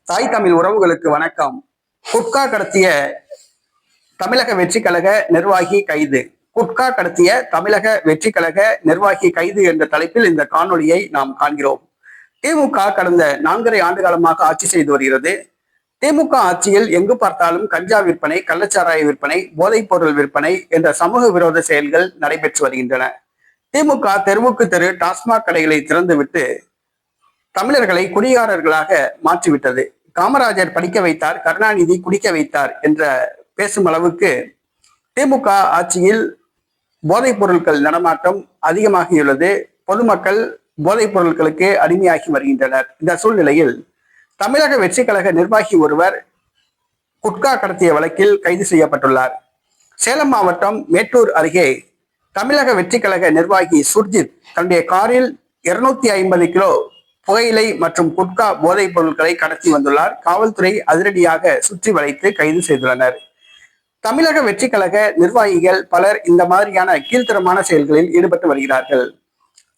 தாய் தமிழ் உறவுகளுக்கு வணக்கம். குட்கா கடத்திய தமிழக வெற்றி கழக நிர்வாகி கைது. குட்கா கடத்திய தமிழக வெற்றி கழக நிர்வாகி கைது என்ற தலைப்பில் இந்த காணொளியை நாம் காண்கிறோம். திமுக கடந்த 4.5 ஆண்டு காலமாக ஆட்சி செய்து வருகிறது. திமுக ஆட்சியில் எங்கு பார்த்தாலும் கஞ்சா விற்பனை, கள்ளச்சாராய விற்பனை, போதைப் பொருள் விற்பனை என்ற சமூக விரோத செயல்கள் நடைபெற்று வருகின்றன. திமுக தெருவுக்கு தெரு டாஸ்மாக் கடைகளை திறந்துவிட்டு தமிழர்களை குடிகாரர்களாக மாற்றிவிட்டது. காமராஜர் படிக்க வைத்தார், கருணாநிதி குடிக்க வைத்தார் என்ற பேசும் அளவுக்கு திமுக ஆட்சியில் போதைப் பொருட்கள் நடமாட்டம் அதிகமாகியுள்ளது. பொதுமக்கள் போதைப் பொருட்களுக்கு அடிமையாகி வருகின்றனர். இந்த சூழ்நிலையில் தமிழக வெற்றி கழக நிர்வாகி ஒருவர் குட்கா கடத்திய வழக்கில் கைது செய்யப்பட்டுள்ளார். சேலம் மாவட்டம் மேட்டூர் அருகே தமிழக வெற்றி கழக நிர்வாகி சுர்ஜித் தன்னுடைய காரில் 250 கிலோ புகையிலை மற்றும் குட்கா போதைப் பொருட்களை கடத்தி வந்துள்ளார். காவல்துறை அதிரடியாக சுற்றி வளைத்து கைது செய்துள்ளனர். தமிழக வெற்றி கழக நிர்வாகிகள் பலர் இந்த மாதிரியான கீழ்த்தரமான செயல்களில் ஈடுபட்டு வருகிறார்கள்.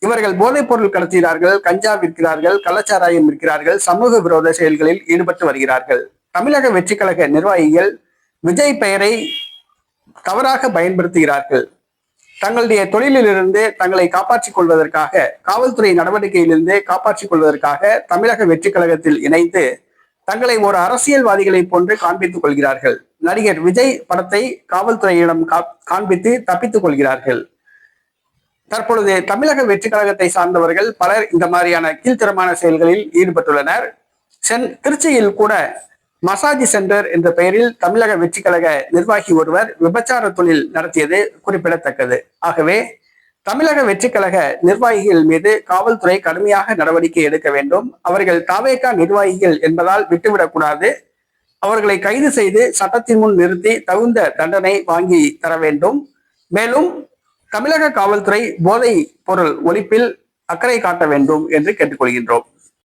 இவர்கள் போதைப் பொருள் கடத்துகிறார்கள், கஞ்சா விற்கிறார்கள், கள்ளச்சாராயம் விற்கிறார்கள், சமூக விரோத செயல்களில் ஈடுபட்டு வருகிறார்கள். தமிழக வெற்றி கழக நிர்வாகிகள் விஜய் பெயரை தவறாக பயன்படுத்துகிறார்கள். தங்களுடைய தொழிலிலிருந்து தங்களை காப்பாற்றிக் கொள்வதற்காக, காவல்துறை நடவடிக்கையிலிருந்து காப்பாற்றிக் கொள்வதற்காக தமிழக வெற்றி கழகத்தில் இணைந்து தங்களை ஒரு அரசியல்வாதிகளை போன்று காண்பித்துக் கொள்கிறார்கள். நடிகர் விஜய் படத்தை காவல்துறையிடம் காண்பித்து தப்பித்துக் கொள்கிறார்கள். தற்பொழுது தமிழக வெற்றி கழகத்தை சார்ந்தவர்கள் பலர் இந்த மாதிரியான கீழ்த்தரமான செயல்களில் ஈடுபட்டுள்ளனர். திருச்சியில் கூட மசாஜ் சென்டர் என்ற பெயரில் தமிழக வெற்றி கழக நிர்வாகி ஒருவர் விபச்சார தொழில் நடத்தியது குறிப்பிடத்தக்கது. ஆகவே தமிழக வெற்றி கழக நிர்வாகிகள் மீது காவல்துறை கடுமையாக நடவடிக்கை எடுக்க வேண்டும். அவர்கள் தாவேகா நிர்வாகிகள் என்பதால் விட்டுவிடக்கூடாது. அவர்களை கைது செய்து சட்டத்தின் முன் நிறுத்தி தகுந்த தண்டனை வாங்கி தர வேண்டும். மேலும் தமிழக காவல்துறை போதை பொருள் ஒழிப்பில் அக்கறை காட்ட வேண்டும் என்று கேட்டுக்கொள்கின்றோம்.